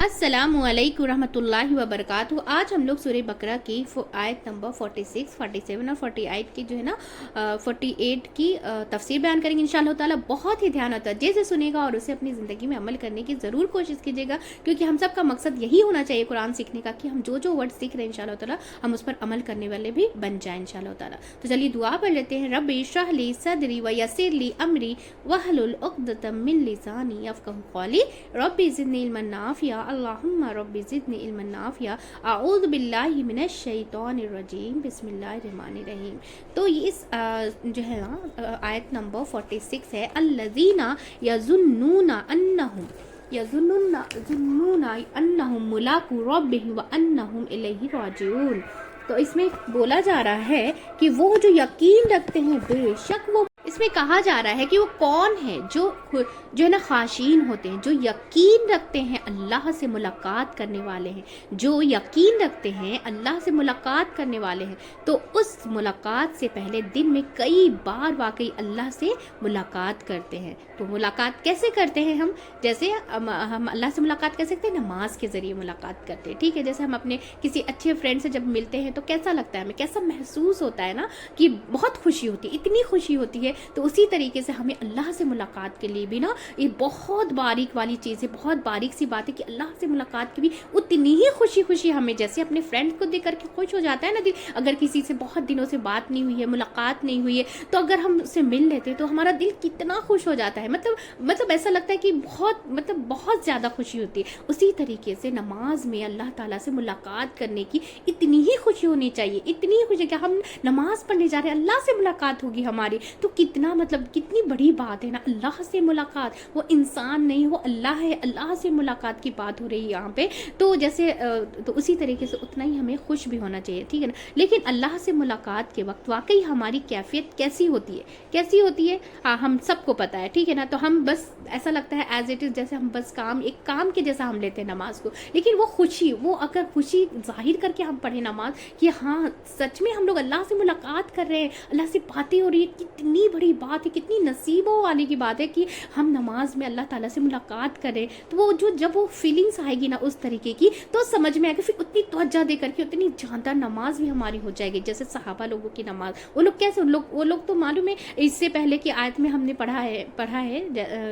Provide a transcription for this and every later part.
अस्सलामु अलैकुम रहमतुल्लाहि व बरकातहू। आज हम लोग सूरह बकरा की आयत नंबर 46, 47 और 48 की जो है ना 48 की तफसीर बयान करेंगे इंशाअल्लाह ताला। बहुत ही ध्यान होता है जैसे सुनेगा और उसे अपनी ज़िंदगी में अमल करने की ज़रूर कोशिश कीजिएगा, क्योंकि हम सब का मकसद यही होना चाहिए कुरान सीखने का कि हम जो जो वर्ड सीख रहे हैं इंशाअल्लाह ताला हम उस पर अमल करने वाले भी बन जाएँ इंशाअल्लाह ताला। तो चलिए दुआ पढ़ लेते हैं। रब्बि इश्रह ली सदरी व यस्सिर ली अमरी वहलुल उक़दतम मिन लिसानी यफ़क़हू क़ौली रब्बि ज़िदनी इल्मन नाफ़िया अल्लाहुम्मा रब्बि ज़िदनी इल्मन नाफ़िया अऊज़ु बिल्लाहि मिनश शैतानिर रजीम बिस्मिल्लाहिर रहमानिर रहीम। तो ये इस जो है ना आयत नंबर 46 है। अल्लज़ीना यज़ुन्नूना अन्नहुम मुलाक़ू रब्बिहिम व अन्नहुम इलैहि राजिऊन। तो इसमें बोला जा रहा है कि वो जो यकीन रखते हैं, बेशक वो, इसमें कहा जा रहा है कि वो कौन है जो है ना खाशीन होते हैं, जो यकीन रखते हैं अल्लाह से मुलाकात करने वाले हैं, जो यकीन रखते हैं अल्लाह से मुलाकात करने वाले हैं। तो उस मुलाकात से पहले दिन में कई बार वाकई अल्लाह से मुलाकात करते हैं। तो मुलाकात कैसे करते हैं हम? जैसे हम अल्लाह से मुलाकात कर सकते हैं, नमाज के ज़रिए मुलाकात करते हैं। ठीक है, जैसे हम अपने किसी अच्छे फ्रेंड से जब मिलते हैं तो कैसा लगता है हमें, कैसा महसूस होता है ना कि बहुत खुशी होती है, इतनी खुशी होती है। तो उसी तरीके से हमें अल्लाह से मुलाकात के लिए भी ना ये बहुत बारीक वाली चीज़ है, बहुत बारीक सी बात है कि अल्लाह से मुलाकात की भी उतनी ही खुशी हमें, जैसे अपने फ्रेंड को देख करके खुश हो जाता है ना दिल। अगर किसी से बहुत दिनों से बात नहीं हुई है, मुलाकात नहीं हुई है, तो अगर हम उससे मिल लेते तो हमारा दिल कितना खुश हो जाता है। मतलब ऐसा लगता है कि बहुत ज़्यादा खुशी होती है। उसी तरीके से नमाज में अल्लाह ताला से मुलाकात करने की इतनी ही खुशी होनी चाहिए, इतनी खुशी कि हम नमाज पढ़ने जा रहे हैं, अल्लाह से मुलाकात होगी हमारी, तो कितना कितनी बड़ी बात है ना। अल्लाह से मुलाकात, वो इंसान नहीं, वो अल्लाह है, अल्लाह से मुलाकात की बात हो रही है यहाँ पे। तो जैसे तो उसी तरीके से उतना ही हमें खुश भी होना चाहिए, ठीक है ना। लेकिन अल्लाह से मुलाकात के वक्त वाकई हमारी कैफियत कैसी होती है हाँ, हम सबको पता है, ठीक है ना। तो हम बस ऐसा लगता है एज इट इज़, जैसे हम बस एक काम के जैसा हम लेते हैं नमाज को। लेकिन वो खुशी, वो अगर खुशी जाहिर करके हम पढ़े नमाज कि हाँ सच में हम लोग अल्लाह से मुलाकात कर रहे हैं, अल्लाह से बातें हो रही है, कितनी बड़ी बात है, कितनी नसीबों वाली की बात है कि हम नमाज में अल्लाह ताला से मुलाकात करें। तो वो जब वो फीलिंग्स आएगी ना उस तरीके की, तो समझ में आएगा, फिर उतनी तवज्जो दे करके उतनी ज़्यादा नमाज भी हमारी हो जाएगी। जैसे सहाबा लोगों की नमाज, वो लोग कैसे, वो लोग तो मालूम है, इससे पहले की आयत में हमने पढ़ा है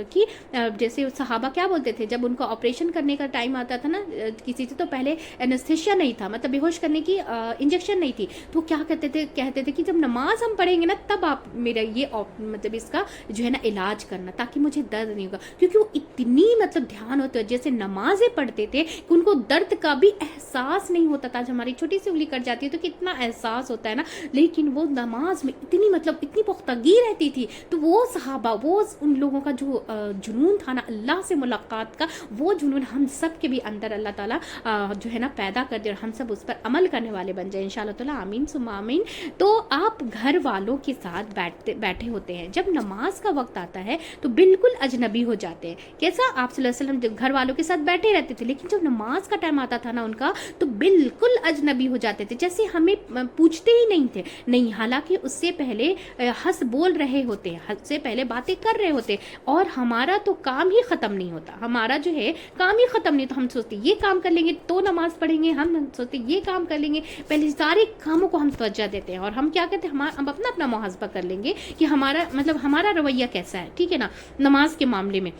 कि जैसे सहाबा क्या बोलते थे जब उनको ऑपरेशन करने का टाइम आता था ना किसी से, तो पहले एनेस्थीसिया नहीं था, मतलब बेहोश करने की इंजेक्शन नहीं थी। तो क्या कहते थे कि जब नमाज हम पढ़ेंगे ना तब आप मेरा ये मतलब इसका जो है ना इलाज करना, ताकि मुझे दर्द नहीं होगा। क्योंकि वो इतनी ध्यान होता है, जैसे नमाजें पढ़ते थे कि उनको दर्द का भी एहसास नहीं होता था। जब हमारी छोटी सी उंगली कट जाती है तो कितना एहसास होता है ना, लेकिन वो नमाज में इतनी पुख्तगी रहती थी। तो वो सहाबा, वो उन लोगों का जो जुनून था ना अल्लाह से मुलाकात का, वो जुनून हम सब के भी अंदर अल्लाह ताला जो है ना पैदा कर दे और हम सब उस पर अमल करने वाले बन जाए इंशाअल्लाह ताला। आमीन सुम्मा आमीन। तो आप घर वालों के साथ बैठे होते हैं, जब नमाज का वक्त आता है तो बिल्कुल अजनबी हो जाते हैं। कैसा? आप सल्लल्लाहु अलैहि वसल्लम घर वालों के साथ बैठे रहते थे, लेकिन जब नमाज का टाइम आता था ना उनका, तो बिल्कुल अजनबी हो जाते थे, जैसे हमें पूछते ही नहीं थे। नहीं, हालांकि उससे पहले हंस बोल रहे होते हैं, हद से पहले बातें कर रहे होते, और हमारा तो काम ही ख़त्म नहीं होता, हमारा जो है काम ही ख़त्म नहीं होता। हम सोचते ये काम कर लेंगे तो नमाज पढ़ेंगे, हम सोचते ये काम कर लेंगे, पहले सारे कामों को हम तवज्जो देते हैं। और हम क्या कहते हैं, हम अपना मुहासबा कर लेंगे कि हमारा रवैया कैसा है, ठीक है ना। नमाज के मामले में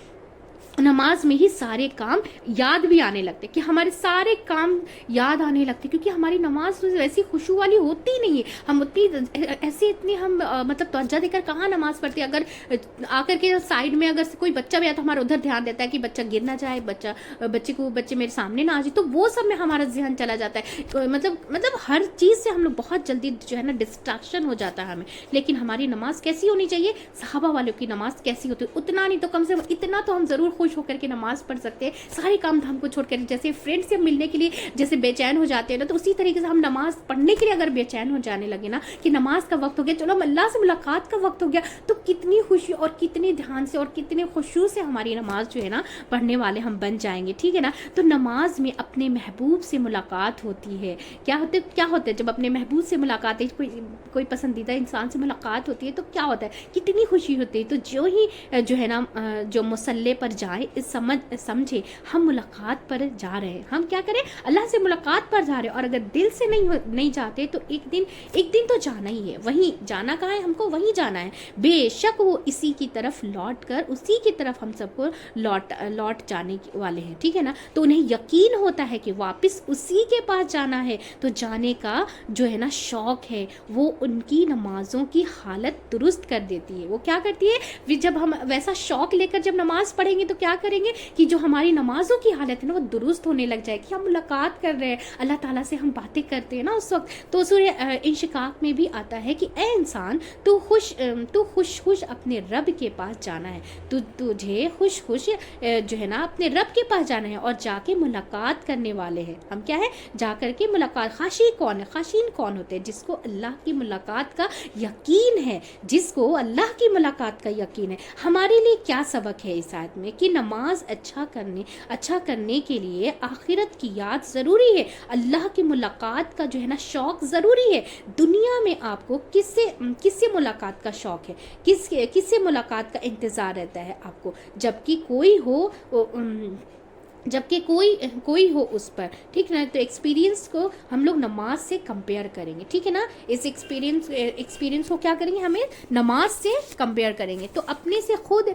नमाज में ही सारे काम याद भी आने लगते, कि हमारे सारे काम याद आने लगते, क्योंकि हमारी नमाज वैसी खुशू वाली होती नहीं है। हम इतनी हम तवज्जो देकर कहाँ नमाज पढ़ते। अगर आकर के साइड में अगर कोई बच्चा भी आया तो हमारा उधर ध्यान देता है कि बच्चा गिर ना जाए, बच्चे मेरे सामने ना आ जाए, तो वो सब में हमारा ध्यान चला जाता है। तो हर चीज़ से हम लोग बहुत जल्दी जो है ना डिस्ट्रैक्शन हो जाता है हमें। लेकिन हमारी नमाज कैसी होनी चाहिए? सहाबा वालों की नमाज कैसी होती है, उतना नहीं तो कम से कम इतना तो हम ज़रूर खुश होकर के नमाज पढ़ सकते हैं। सारे काम धाम को छोड़कर, जैसे फ्रेंड से मिलने के लिए जैसे बेचैन हो जाते हैं ना, तो उसी तरीके से हम नमाज पढ़ने के लिए अगर बेचैन हो जाने लगे ना कि नमाज का वक्त हो गया, चलो अल्लाह से मुलाकात का वक्त हो गया, तो कितनी खुशी और कितने ध्यान से और कितने खुशू से हमारी नमाज जो है ना पढ़ने वाले हम बन जाएंगे, ठीक है ना। तो नमाज में अपने महबूब से मुलाकात होती है। क्या होता है जब अपने महबूब से मुलाकात है, कोई पसंदीदा इंसान से मुलाकात होती है, तो क्या होता है, कितनी खुशी होती है। तो जो ही जो है ना जो मुसल्ले पर जाए बजाय इस समझे हम मुलाकात पर जा रहे हैं, हम क्या करें, अल्लाह से मुलाकात पर जा रहे हैं, और अगर दिल से नहीं जाते तो एक दिन तो जाना ही है। वहीं जाना कहाँ है, हमको वहीं जाना है। बेशक वो इसी की तरफ लौट कर उसी की तरफ हम सबको लौट जाने वाले हैं, ठीक है ना। तो उन्हें यकीन होता है कि वापस उसी के पास जाना है, तो जाने का जो है ना शौक है वो उनकी नमाजों की हालत दुरुस्त कर देती है। वो क्या करती है, फिर जब हम वैसा शौक लेकर जब नमाज पढ़ेंगे तो क्या करेंगे कि जो हमारी नमाजों की हालत है ना वो दुरुस्त होने लग जाएगी। हम मुलाकात कर रहे हैं अल्लाह ताला से, हम बातें करते हैं ना उस वक्त। तो सूरह इंशिकाक में भी आता है कि ए इंसान तू खुश अपने रब के पास जाना है, तुझे खुश जो है ना अपने रब के पास जाना है और जाके मुलाकात करने वाले हैं हम। क्या है, जाकर के मुलाकात। खाशी कौन है, खाशीन कौन होते हैं, जिसको अल्लाह की मुलाकात का यकीन है, जिसको अल्लाह की मुलाकात का यकीन है। हमारे लिए क्या सबक है इस आयत में कि नमाज अच्छा करने के लिए आखिरत की याद ज़रूरी है, अल्लाह की मुलाकात का जो है ना शौक़ ज़रूरी है। दुनिया में आपको किससे मुलाकात का शौक़ है, किससे मुलाकात का इंतज़ार रहता है आपको, जबकि कोई हो उस पर, ठीक है ना। तो एक्सपीरियंस को हम लोग नमाज से कंपेयर करेंगे, ठीक है ना। इस एक्सपीरियंस को क्या करेंगे, हमें नमाज से कंपेयर करेंगे। तो अपने से खुद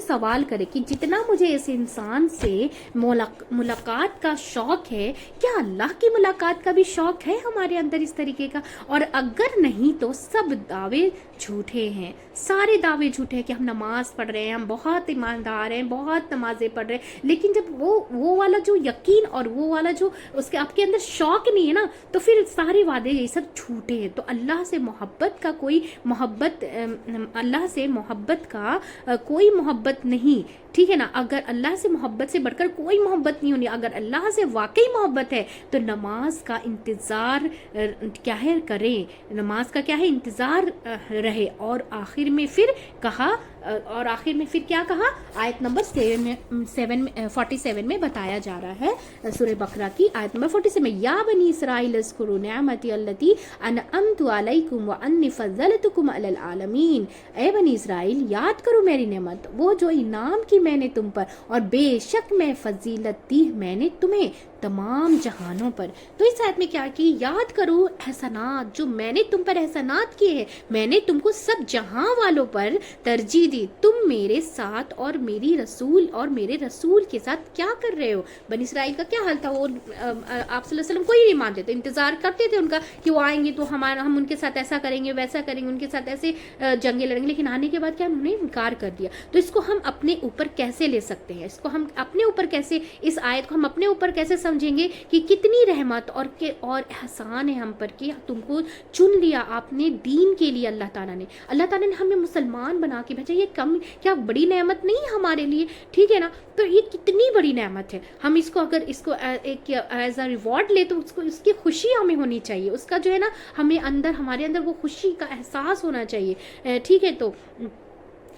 सवाल करें कि जितना मुझे इस इंसान से मुलाकात का शौक़ है, क्या अल्लाह की मुलाकात का भी शौक़ है हमारे अंदर इस तरीके का। और अगर नहीं तो सब दावे झूठे हैं, सारे दावे झूठे हैं कि हम नमाज पढ़ रहे हैं, हम बहुत ईमानदार हैं, बहुत नमाजें पढ़ रहे हैं, लेकिन जब वो वाला जो यकीन और वो वाला जो उसके आपके अंदर शौक नहीं है ना, तो फिर सारे वादे ये सब झूठे हैं। तो अल्लाह से मोहब्बत का कोई मोहब्बत नहीं, ठीक है ना। अगर अल्लाह से मोहब्बत से बढ़कर कोई मोहब्बत नहीं होनी। अगर अल्लाह से वाकई मोहब्बत है तो नमाज का इंतज़ार क्या है करें, नमाज का क्या है इंतज़ार रहे। और आखिर में फिर क्या कहा, आयत नंबर 47 में बताया जा रहा है, सूरह बकरा की आयत नंबर 47 या बनी इसराइल अज़्कुरू निअमती अल्लती अनअमतु अलैकुम व अन्नी फज़्ज़लतुकुम अलल आलमीन। ए बनी इसराइल याद करो मेरी नेमत, वो जो इनाम की मैंने तुम पर, और बेशक मैं फजीलत दी मैंने तुम्हें तमाम जहानों पर। तो इस आयत में क्या कि याद करो एहसानात जो मैंने तुम पर एहसानात किए हैं, मैंने तुमको सब जहां वालों पर तरजीह दी। तुम मेरे साथ और मेरे रसूल के साथ क्या कर रहे हो। बनी इसराइल का क्या हाल था, वो आप सल्लल्लाहु अलैहि वसल्लम को ही नहीं मानते थे, इंतजार करते थे उनका कि वो आएंगे तो हम उनके साथ ऐसा करेंगे वैसा करेंगे, उनके साथ ऐसे जंगे लड़ेंगे, लेकिन आने के बाद क्या उन्होंने इनकार कर दिया। तो इसको हम अपने ऊपर कैसे ले सकते हैं, इसको हम अपने ऊपर कैसे, इस आयत को हम अपने ऊपर कैसे समझेंगे कि कितनी रहमत और एहसान है हम पर कि तुमको चुन लिया आपने दीन के लिए। अल्लाह ताला ने हमें मुसलमान बना के भेजा। ये कम क्या बड़ी नेमत नहीं हमारे लिए, ठीक है ना। तो ये कितनी बड़ी नेमत है, हम अगर इसको एक एज अ रिवॉर्ड ले तो उसकी खुशी हमें होनी चाहिए, उसका जो है ना हमारे अंदर वो खुशी का एहसास होना चाहिए, ठीक है।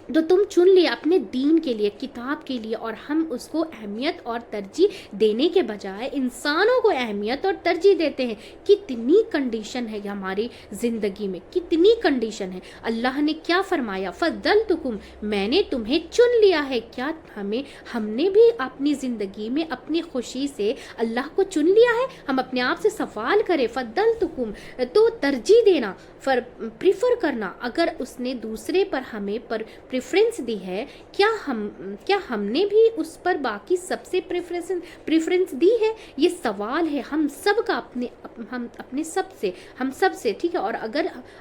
तो तुम चुन लिया अपने दीन के लिए, किताब के लिए, और हम उसको अहमियत और तरजीह देने के बजाय इंसानों को अहमियत और तरजीह देते हैं। कितनी कंडीशन है हमारी ज़िंदगी में, कितनी कंडीशन है। अल्लाह ने क्या फरमाया, फज़्ज़लतुकुम, मैंने तुम्हें चुन लिया है। क्या हमने भी अपनी ज़िंदगी में अपनी खुशी से अल्लाह को चुन लिया है। हम अपने आप से सवाल करें, फज़्ज़लतुकुम तो तरजीह देना, प्रिफर करना। अगर उसने दूसरे पर हमें प्रेफरेंस दी है, क्या हमने भी उस पर बाकी सबसे प्रेफरेंस दी है। ये सवाल है हम सब का, हम सब से, ठीक है। और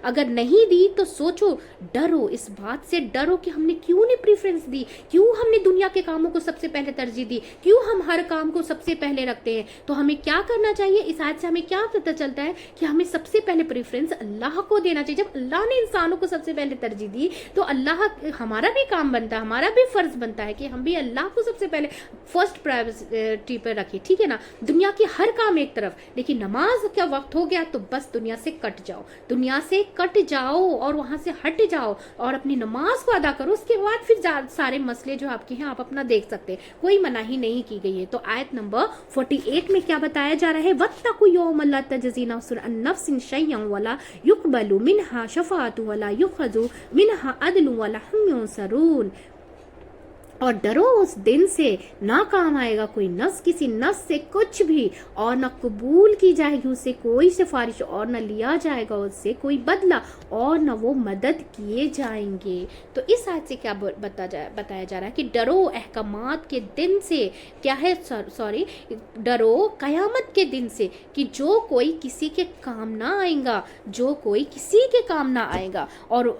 अगर नहीं दी तो सोचो, डरो, इस बात से डरो कि हमने क्यों नहीं प्रेफरेंस दी, क्यों हमने दुनिया के कामों को सबसे पहले तरजीह दी, क्यों हम हर काम को सबसे पहले रखते हैं। तो हमें क्या करना चाहिए, इस आयत से हमें क्या पता चलता है कि हमें सबसे पहले प्रेफरेंस अल्लाह को देना चाहिए। जब अल्लाह ने इंसानों को सबसे पहले तरजीह दी तो हमारा भी काम बनता है, हमारा भी फर्ज बनता है कि हम भी अल्लाह को सबसे पहले फर्स्ट प्रायोरिटी पर रखें, ठीक है ना। दुनिया की हर काम एक तरफ, लेकिन नमाज का वक्त हो गया तो बस दुनिया से कट जाओ और वहां से हट जाओ और अपनी नमाज को अदा करो। उसके बाद फिर सारे मसले जो आपके हैं आप अपना देख सकते हैं, कोई मनाही नहीं की गई है। तो आयत नंबर 48 में क्या बताया जा रहा है, वत्तकू यौमन ला तजज़ी नफ्सुन अन नफ्सिन शैयअन वला युक़बलु मिनहा शफ़ाअतुन वला युख़ज़ु मिनहा अदलुन वला हुम युनसरून। और डरो उस दिन से, ना काम आएगा कोई नफ्स किसी नफ्स से कुछ भी, और न कबूल की जाएगी उससे कोई सिफारिश, और न लिया जाएगा उससे कोई बदला, और न वो मदद किए जाएंगे। तो इस आयत से क्या बताया जा रहा है कि डरो अहकामात के दिन से, क्या है, सॉरी, डरो कयामत के दिन से, कि जो कोई किसी के काम ना आएगा, जो कोई किसी के काम ना आएगा, और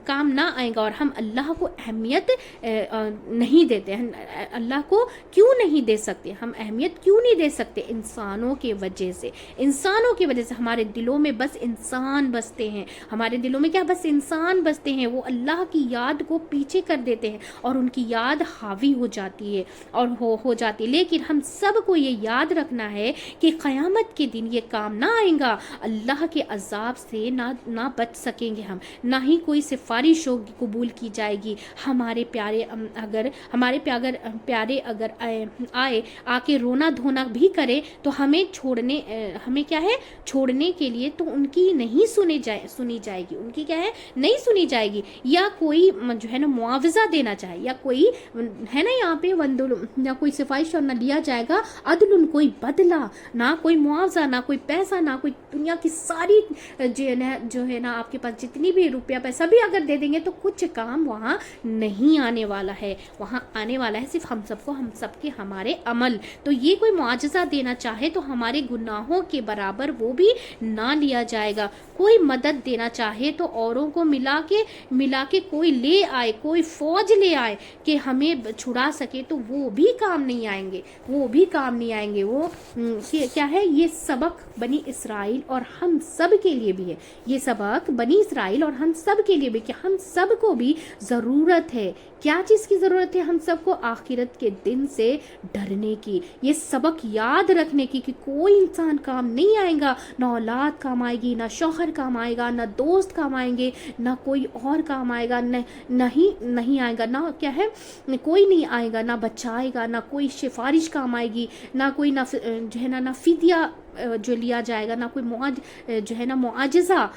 काम ना आएगा, और हम अल्लाह को अहमियत नहीं देते हैं। अल्लाह को क्यों नहीं दे सकते, हम अहमियत क्यों नहीं दे सकते? इंसानों के वजह से, इंसानों की वजह से हमारे दिलों में बस इंसान बसते हैं, हमारे दिलों में क्या बस इंसान बसते हैं, वो अल्लाह की याद को पीछे कर देते हैं और उनकी याद हावी हो जाती है और हो जाती है। लेकिन हम सबको ये याद रखना है कि क़यामत के दिन ये काम ना आएगा, अल्लाह के अजाब से ना बच सकेंगे हम, ना ही कोई सिफारिश होगी कबूल की जाएगी। हमारे प्यारे अगर आए आके रोना धोना भी करे तो हमें क्या है, छोड़ने के लिए तो उनकी नहीं सुनी जाएगी, उनकी क्या है, नहीं सुनी जाएगी। या कोई जो है ना मुआवजा देना चाहे, या कोई है ना यहाँ पे वंदुल, या कोई सिफारिश और ना लिया जाएगा अदलुन, कोई बदला, ना कोई मुआवजा, ना कोई पैसा, ना कोई दुनिया की सारी जो है ना आपके पास जितनी भी रुपया पैसा भी अगर दे देंगे तो कुछ काम वहाँ नहीं आने वाला है। वहाँ आने वाला है सिर्फ हम सबके हमारे अमल। तो ये कोई मुआवजा देना चाहे तो हमारे गुनाहों के बराबर वो भी ना लिया जाएगा। कोई मदद देना चाहे तो औरों को मिला के कोई ले आए, कोई फौज ले आए कि हमें छुड़ा सके, तो वो भी काम नहीं आएंगे, वो क्या है, ये सबक बनी इसराइल और हम सब के लिए भी है, ये सबक बनी इसराइल और हम सब के लिए भी, कि हम सबको भी ज़रूरत है, क्या चीज़ की ज़रूरत है, हम सबको आखिरत के दिन से डरने की, ये सबक याद रखने की कि कोई इंसान काम नहीं आएगा, ना औलाद काम आएगी, ना शौहर काम आएगा, ना दोस्त काम आएंगे, ना कोई और काम आएगा, नहीं आएगा, ना क्या है, कोई नहीं आएगा, ना बच्चा आएगा, ना कोई सिफारिश काम आएगी, ना कोई जो है ना फिदिया जो लिया जाएगा, ना कोई मुआजिज़ा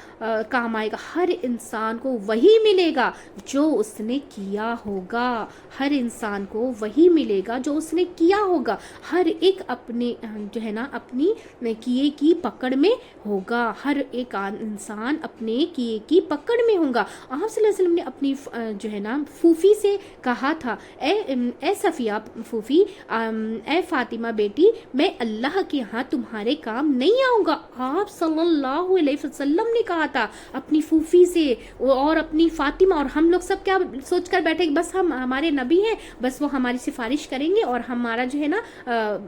काम आएगा। हर इंसान को वही मिलेगा जो उसने किया होगा, हर इंसान को वही मिलेगा जो उसने किया होगा। हर एक अपने जो है ना अपनी किए की पकड़ में होगा, हर एक इंसान अपने किए की पकड़ में होगा। आप सल्लल्लाहु अलैहि वसल्लम ने अपनी जो है ना फूफी से कहा था, ए सफिया फूफी, ए फातिमा बेटी, मैं अल्लाह के यहाँ तुम्हारे काम नहीं आऊँगा। आप सल्लल्लाहु अलैहि वसल्लम ने कहा था अपनी फूफी से और अपनी फातिमा, और हम लोग सब क्या सोचकर बैठे कि बस हम हमारे नबी हैं, बस वो हमारी सिफारिश करेंगे और हमारा जो है ना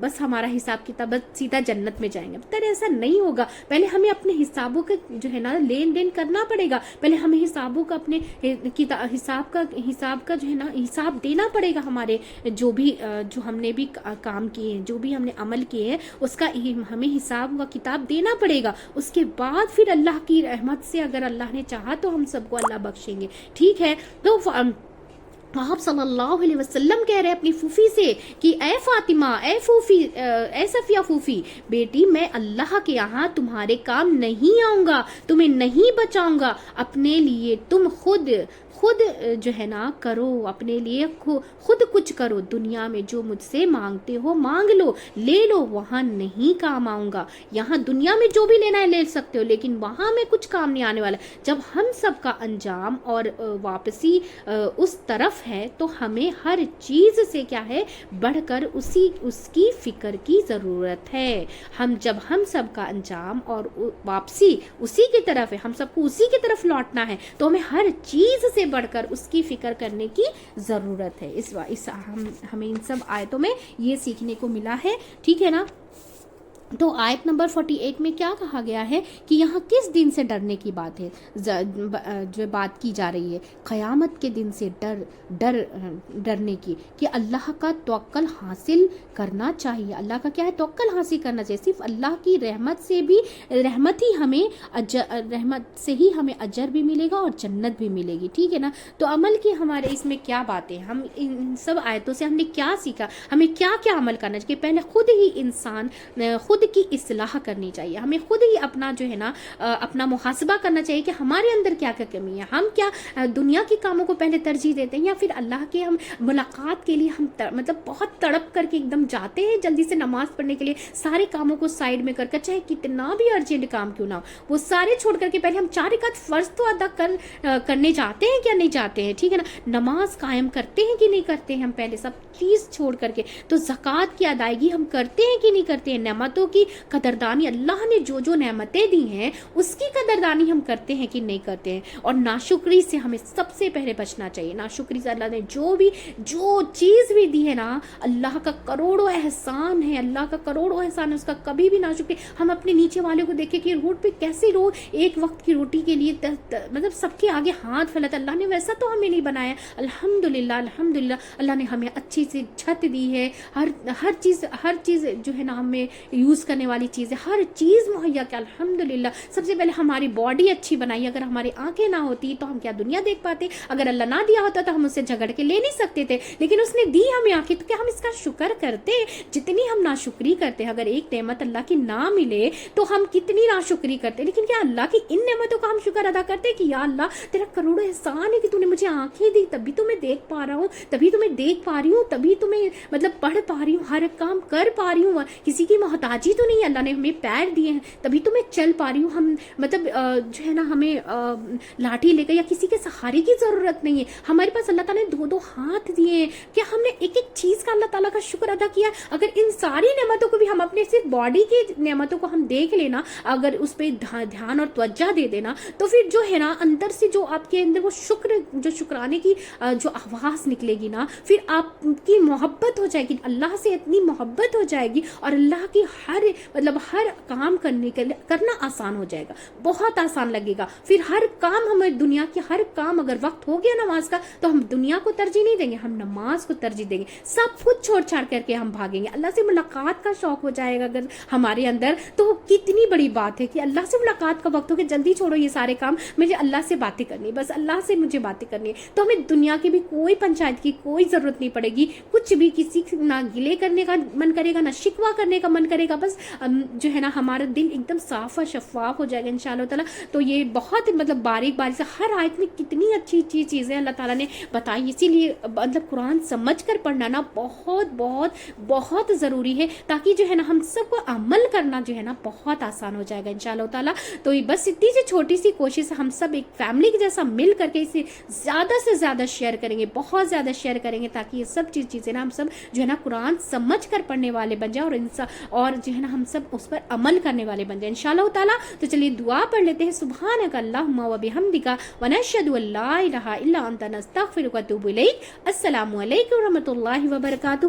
बस हमारा हिसाब किताब सीधा जन्नत में जाएंगे। पर ऐसा नहीं होगा। पहले हमें अपने हिसाबों का जो है ना लेन देन करना पड़ेगा, पहले हमें हिसाबों का अपने हिसाब का जो है ना हिसाब देना पड़ेगा। हमारे जो भी जो हमने भी काम किए हैं, जो भी हमने अमल किए हैं, उसका हमें हिसाब व किताब देना पड़ेगा। उसके बाद फिर अल्लाह की रहमत से अगर अल्लाह ने चाहा तो हम सबको अल्लाह बख्शेंगे। ठीक है, तो आप सल्लल्लाहु अलैहि वसल्लम कह रहे हैं अपनी फूफी से कि ए फातिमा, ए फूफी, ए सफिया फूफी बेटी, मैं अल्लाह के यहाँ तुम्हारे काम नहीं आऊँगा, तुम्हें नहीं बचाऊँगा, अपने लिए तुम खुद जो है ना करो, अपने लिए खुद कुछ करो, दुनिया में जो मुझसे मांगते हो मांग लो, ले लो, वहाँ नहीं काम आऊँगा। यहाँ दुनिया में जो भी लेना है ले सकते हो, लेकिन वहाँ में कुछ काम नहीं आने वाला। जब हम सब का अंजाम और वापसी उस तरफ है तो हमें हर चीज़ से क्या है बढ़कर उसकी फिक्र की ज़रूरत है। हम सब का अंजाम और वापसी उसी की तरफ है, हम सबको उसी की तरफ लौटना है, तो हमें हर चीज़ से बढ़कर उसकी फिक्र करने की ज़रूरत है। हमें इन सब आयतों में ये सीखने को मिला है। ठीक है ना। तो आयत नंबर 48 में क्या कहा गया है कि यहाँ किस दिन से डरने की बात है, जो बात की जा रही है, क़यामत के दिन से डरने की, कि अल्लाह का तवक्कल हासिल करना चाहिए। अल्लाह का क्या है, तवक्कल हासिल करना चाहिए। सिर्फ अल्लाह की रहमत से ही हमें अजर भी मिलेगा और जन्नत भी मिलेगी। ठीक है ना। तो अमल की हमारे इसमें क्या बातें, हम इन सब आयतों से हमने क्या सीखा, हमें क्या क्या अमल करना चाहिए। पहले खुद خود کی اصلاح کرنی چاہیے, ہمیں خود ہی اپنا جو ہے نا اپنا محاسبہ کرنا چاہیے کہ ہمارے اندر کیا کیا کمی ہے, ہم کیا دنیا کے کاموں کو پہلے ترجیح دیتے ہیں یا پھر اللہ کے ہم ملاقات کے لیے ہم مطلب بہت تڑپ کر کے ایک دم جاتے ہیں جلدی سے نماز پڑھنے کے لیے, سارے کاموں کو سائڈ میں کر کر, چاہے کتنا بھی ارجنٹ کام کیوں نہ ہو, وہ سارے چھوڑ کر کے پہلے ہم 4 رکعت فرض تو ادا کرنے جاتے ہیں کیا نہیں جاتے ہیں, ٹھیک ہے نا, نماز قائم کرتے ہیں کہ نہیں کرتے ہیں ہم پہلے سب چیز چھوڑ کر کے, تو زکوٰۃ کی ادائیگی ہم کرتے ہیں کہ نہیں کرتے ہیں, نعمتوں کی قدردانی, اللہ نے جو جو نعمتیں دی ہیں اس کی قدردانی ہم کرتے ہیں کہ نہیں کرتے ہیں, اور ناشکری سے ہمیں سب سے پہلے بچنا چاہیے. ناشکری سے اللہ نے جو چیز بھی دی ہے نا, اللہ کا کروڑوں احسان ہے, اللہ کا کروڑوں احسان ہے, اس کا کبھی بھی ناشکری. ہم اپنے نیچے والے کو دیکھیں کہ روڈ پہ کیسے لوگ ایک وقت کی روٹی کے لیے مطلب سب کے آگے ہاتھ پھیلاتے, اللہ نے ویسا تو ہمیں نہیں بنایا. الحمدللہ الحمدللہ اللہ نے ہمیں اچھی سی چھت دی ہے, ہر چیز جو ہے نا ہمیں یوز کرنے والی چیز ہے, ہر چیز مہیا کیا الحمدللہ. سب سے پہلے ہماری باڈی اچھی بنائی, اگر ہماری آنکھیں نہ ہوتی تو ہم کیا دنیا دیکھ پاتے, اگر اللہ نہ دیا ہوتا تو ہم اس سے جھگڑ کے لے نہیں سکتے تھے, لیکن اس نے دی ہمیں آنکھیں تو کیا ہم اس کا شکر کرتے. جتنی ہم ناشکری کرتے ہیں, اگر ایک نعمت اللہ کی نہ ملے تو ہم کتنی ناشکری کرتے, لیکن کیا اللہ کی ان نعمتوں کا ہم شکر ادا کرتے کہ یا اللہ تیرا کروڑوں احسان ہے کہ تو نے مجھے آنکھیں دی, تبھی تو میں دیکھ پا رہا ہوں, تبھی تو میں دیکھ پا رہی ہوں, تبھی تو میں مطلب پڑھ پا رہی ہوں, ہر کام کر پا رہی ہوں, کسی کی محتاجی تو نہیں, اللہ نے ہمیں پیر دیے ہیں تبھی تو میں چل پا رہی ہوں. ہم مطلب جو ہے نا ہمیں لاٹھی لے کر یا کسی کے سہارے کی ضرورت نہیں ہے, ہمارے پاس اللہ تعالیٰ نے 2 ہاتھ دیے ہیں. کیا ہم نے ایک چیز کا اللہ تعالیٰ کا شکر ادا کیا؟ اگر ان ساری نعمتوں کو بھی ہم اپنے صرف باڈی کی نعمتوں کو ہم دیکھ لینا, اگر اس پہ دھیان اور توجہ دے دینا, تو پھر جو ہے نا اندر سے جو آپ کے اندر وہ شکرانے کی جو آواز نکلے گی نا, پھر آپ کی محبت ہو جائے گی, اللہ سے اتنی محبت ہو جائے گی, اور اللہ کی ہر کام کرنا آسان ہو جائے گا, بہت آسان لگے گا. پھر ہر کام ہمیں دنیا کی ہر کام, اگر وقت ہو گیا نماز کا تو ہم دنیا کو ترجیح نہیں دیں گے, ہم نماز کو ترجیح دیں گے, سب کچھ چھوڑ چھاڑ کر کے ہم بھاگیں گے. اللہ سے ملاقات کا شوق ہو جائے گا اگر ہمارے اندر, تو کتنی بڑی بات ہے کہ اللہ سے ملاقات کا وقت ہو کہ جلدی چھوڑو یہ سارے کام, مجھے اللہ سے باتیں کرنی, بس اللہ سے مجھے باتیں کرنی ہے. تو ہمیں دنیا کی بھی کوئی پنچایت کی کوئی ضرورت نہیں پڑے گی, کچھ بھی کسی نہ گلے کرنے کا من کرے گا, نہ شکوہ کرنے کا من کرے گا, بس جو ہے نا ہمارا دل ایک دم صاف اور شفاف ہو جائے گا انشاءاللہ تعالیٰ. تو یہ بہت مطلب باریک سے ہر آیت میں کتنی اچھی چیزیں اللہ تعالیٰ نے بتائی, اسی لیے مطلب قرآن سمجھ کر پڑھنا نا بہت بہت بہت ضروری ہے, تاکہ جو ہے نا ہم سب کو عمل کرنا جو ہے نا بہت آسان ہو جائے گا انشاءاللہ تعالیٰ. تو یہ بس اتنی سی چھوٹی سی کوشش, ہم سب ایک فیملی کے جیسا مل کر کے اسے زیادہ سے زیادہ شیئر کریں گے, بہت زیادہ شیئر کریں گے, تاکہ یہ سب چیزیں نا ہم سب جو ہے نا قرآن سمجھ کر پڑھنے والے بن جائیں, اور جو ہے نا ہم سب اس پر عمل کرنے والے بن جائیں انشاءاللہ تعالیٰ. تو چلیے دعا پڑھ لیتے ہیں. سبحانک اللہم و بحمدک ونشہد ان لا الہ الا انت نستغفرک و نتوب الیک. السلام علیکم و رحمۃ اللہ وبرکاتہ.